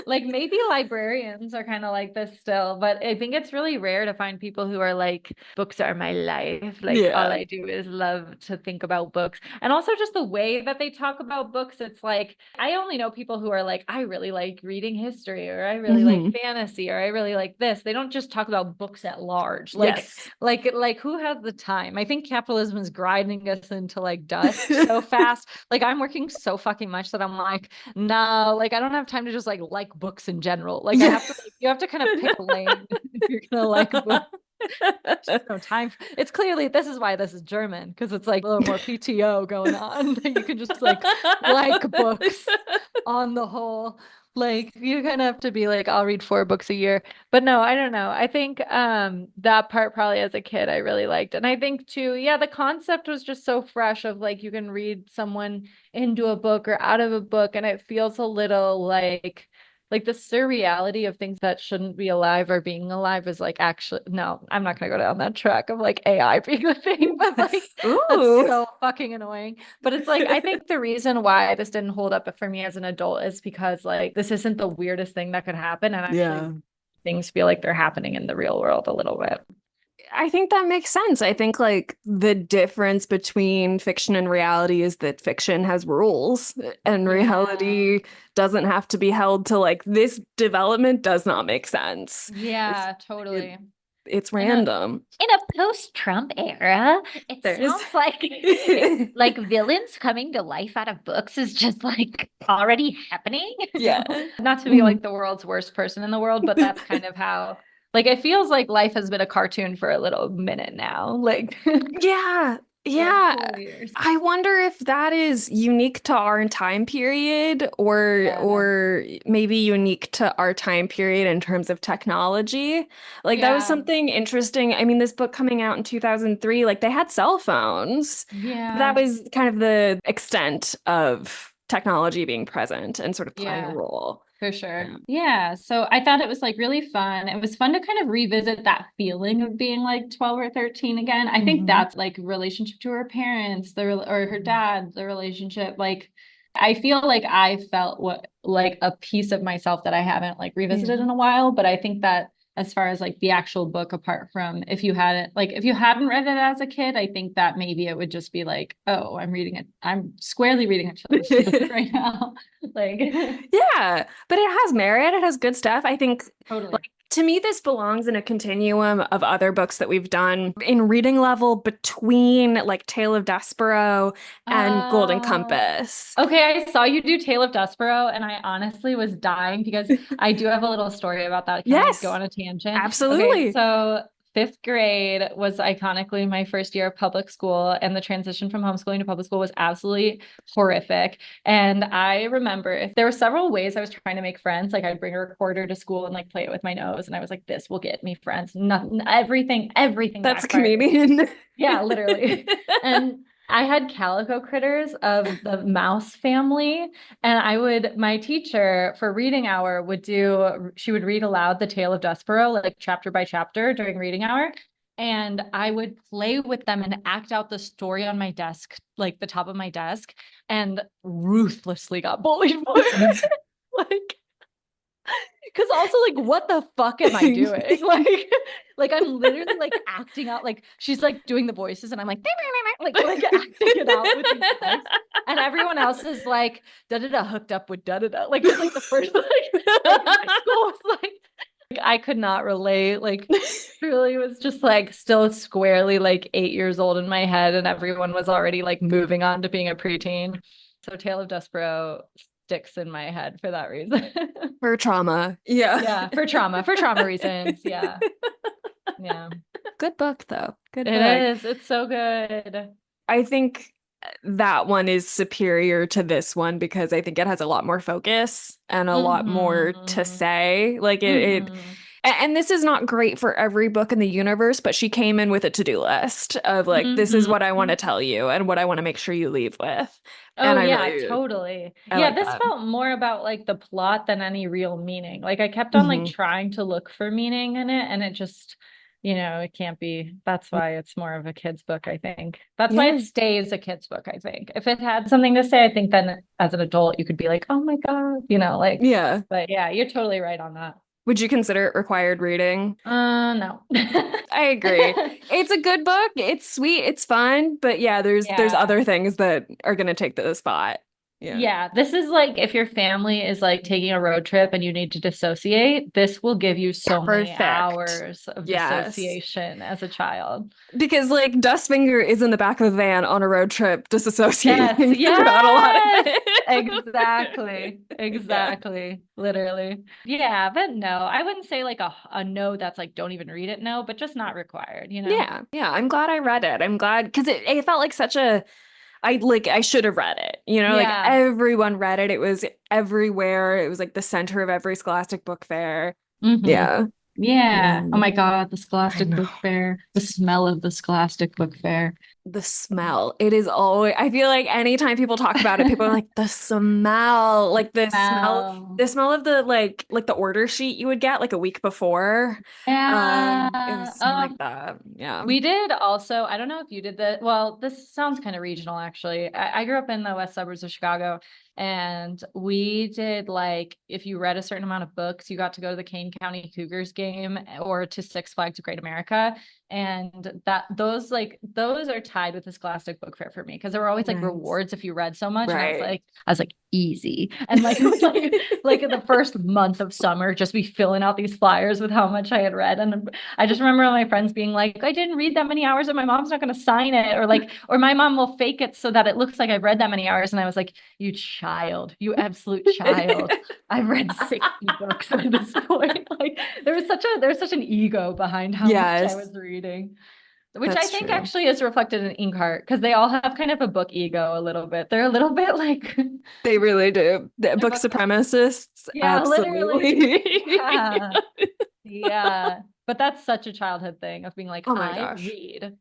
like maybe librarians are kind of like this still, but I think it's really rare to find people who are like, books are my life. Like all I do is love to think about books. And also just the way that they talk about books, it's like, I only know people who are like, I really like reading history, or I really like fantasy, or I really like this. They don't just talk about books at large. Like who has the time? I think capitalism is grinding us into like dust so fast. Like I'm working so fucking much that I'm like, no, like I don't have time to just like books in general. Like I have to, you have to kind of pick a lane if you're gonna like books. There's no time. It's clearly, this is why this is German, because it's like a little more PTO going on. You can just like books on the whole. Like you kind of have to be like, I'll read 4 books a year. But no, I don't know. I think that part probably as a kid I really liked. And I think too, yeah, the concept was just so fresh of like you can read someone into a book or out of a book, and it feels a little like the surreality of things that shouldn't be alive or being alive is like, actually, no, I'm not gonna go down that track of like AI being a thing, but like that's so fucking annoying. But it's like, I think the reason why this didn't hold up for me as an adult is because like this isn't the weirdest thing that could happen, and actually things feel like they're happening in the real world a little bit. I think that makes sense. I think like the difference between fiction and reality is that fiction has rules and reality doesn't have to be held to like this development does not make sense. Yeah, totally. It's random. In a post-Trump era, it There's sounds like villains coming to life out of books is just like already happening. yeah. Not to be Mhm. like the world's worst person in the world, but that's kind of how, like, it feels like life has been a cartoon for a little minute now. Like, Yeah. like Yeah. 4 years. I wonder if that is unique to our time period Yeah. or maybe unique to our time period in terms of technology. Like that was Yeah. something interesting. I mean, this book coming out in 2003, like they had cell phones. That Yeah. was kind of the extent of technology being present and sort of playing a Yeah. role. For sure. Yeah. Yeah. So I thought it was like really fun. It was fun to kind of revisit that feeling of being like 12 or 13 again. I think Mhm. that's like relationship to her parents, or her dad, the relationship. Like I feel like I felt what like a piece of myself that I haven't like revisited Yeah. in a while. But I think that as far as like the actual book, apart from if you hadn't read it as a kid, I think that maybe it would just be like, oh, I'm squarely reading a children's book right now. Like Yeah, but it has merit. It has good stuff. I think, totally. like, to me, this belongs in a continuum of other books that we've done in reading level between like Tale of Despero and Golden Uh, Compass. okay, I saw you do Tale of Despero, and I honestly was dying because I do have a little story about that. Can I go Yes, on a tangent? Okay, absolutely. so fifth grade was iconically my first year of public school, and the transition from homeschooling to public school was absolutely horrific. And I remember if there were several ways I was trying to make friends. Like I'd bring a recorder to school and like play it with my nose, and I was like, "This will get me friends." Nothing, everything That's a backfired. comedian. Yeah, literally. And I had calico critters of the mouse family. And my teacher for reading hour she would read aloud the Tale of Despero, like chapter by chapter during reading hour. And I would play with them and act out the story on my desk, like the top of my desk, and ruthlessly got bullied for it. Like, because also, like, what the fuck am I doing? Like I'm literally like acting out. Like she's like doing the voices, and I'm like acting it out with these voices. And everyone else is like da da da hooked up with da da da. Like it's like the first like my school was like I could not relate. Like truly was just like still squarely like 8 years old in my head, and everyone was already like moving on to being a preteen. So Tale of Despero sticks in my head for that reason. For trauma. Yeah. Yeah, for trauma reasons. Yeah. Yeah. Good book, though. Good It book. is. It's so good. I think that one is superior to this one because I think it has a lot more focus and a lot more to Mm-hmm. say. Like Mm-hmm. and this is not great for every book in the universe, but she came in with a to-do list of like, this is what I want to Mm-hmm. tell you and what I want to make sure you leave with. Oh And yeah, totally. I Yeah, like this that. felt more about like the plot than any real meaning. Like I kept on like Hmm. trying to look for meaning in it, and it just, it can't be. That's why it's more of a kid's book, I think. That's why Yeah. it stays a kid's book, I think. If it had something to say, I think then as an adult you could be like, "Oh my God," like, Yeah. but yeah, you're totally right on that. Would you consider it required reading? No. I agree. It's a good book. It's sweet. It's fun. But yeah, there's Yeah. other things that are gonna take the spot. Yeah. Yeah, this is like if your family is like taking a road trip and you need to dissociate, this will give you so many Perfect. hours of Yes. dissociation as a child. Because like Dustfinger is in the back of the van on a road trip, Yes, disassociating throughout a lot of yes, it. exactly, Yeah. exactly, literally. Yeah, but no, I wouldn't say like a no that's like don't even read it, no, but just not required. Yeah. Yeah. I'm glad I read it. I'm glad because it felt like such a I should have read it. Like Yeah. everyone read it. It was everywhere. It was like the center of every Scholastic book fair. Mm-hmm. Yeah. Yeah. Oh Mm. my God, the I Scholastic know. Book Fair, the smell of the Scholastic Book Fair. The smell. It is always, I feel like anytime people talk about it, people are like, the smell, like Smell. the smell of the like the order sheet you would get like a week before. It Yeah. was smell like that. Yeah. We did also, I don't know if you did that. Well, this sounds kind of regional actually. I grew up in the west suburbs of Chicago, and we did like if you read a certain amount of books, you got to go to the Kane County Cougars game or to Six Flags Great America. And those are tied with the Scholastic Book Fair for me, because there were always like Nice. rewards if you read so much. And Right. I was like easy. And like in the first month of summer, just be filling out these flyers with how much I had read. And I just remember my friends being like, I didn't read that many hours and my mom's not going to sign it, or my mom will fake it so that it looks like I've read that many hours. And I was like, you child, you absolute child. I've read 60 books at this point. Like there was such an ego behind how much I Yes. was reading, which I That's think true. actually is reflected in Inkheart, because they all have kind of a book ego a little bit. They're a little bit like, They really do. The book book- supremacists, yeah, absolutely. literally. Yeah. Yeah. But that's such a childhood thing of being like, Oh my I gosh. read.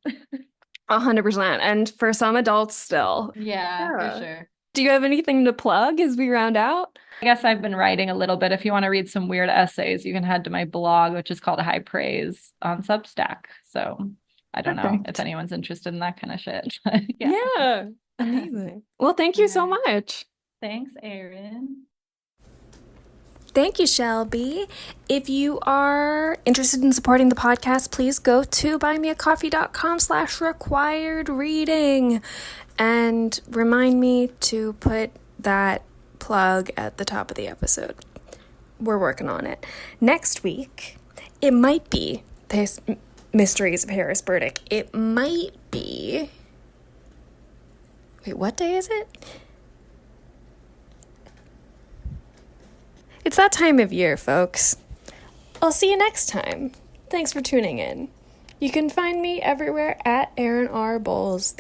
100%. And for some adults still. Yeah, Yeah. for sure. Do you have anything to plug as we round out? I guess I've been writing a little bit. If you want to read some weird essays, you can head to my blog, which is called High Praise on Substack. So I don't know Perfect. if anyone's interested in that kind of shit. Yeah. Amazing. Well, thank you so much. Thanks, Erin. Thank you, Shelby. If you are interested in supporting the podcast, please go to buymeacoffee.com/required reading and remind me to put that plug at the top of the episode. We're working on it. Next week, it might be this Mysteries of Harris Burdick. It might be... Wait, what day is it? It's that time of year, folks. I'll see you next time. Thanks for tuning in. You can find me everywhere at Erin R. Bowles.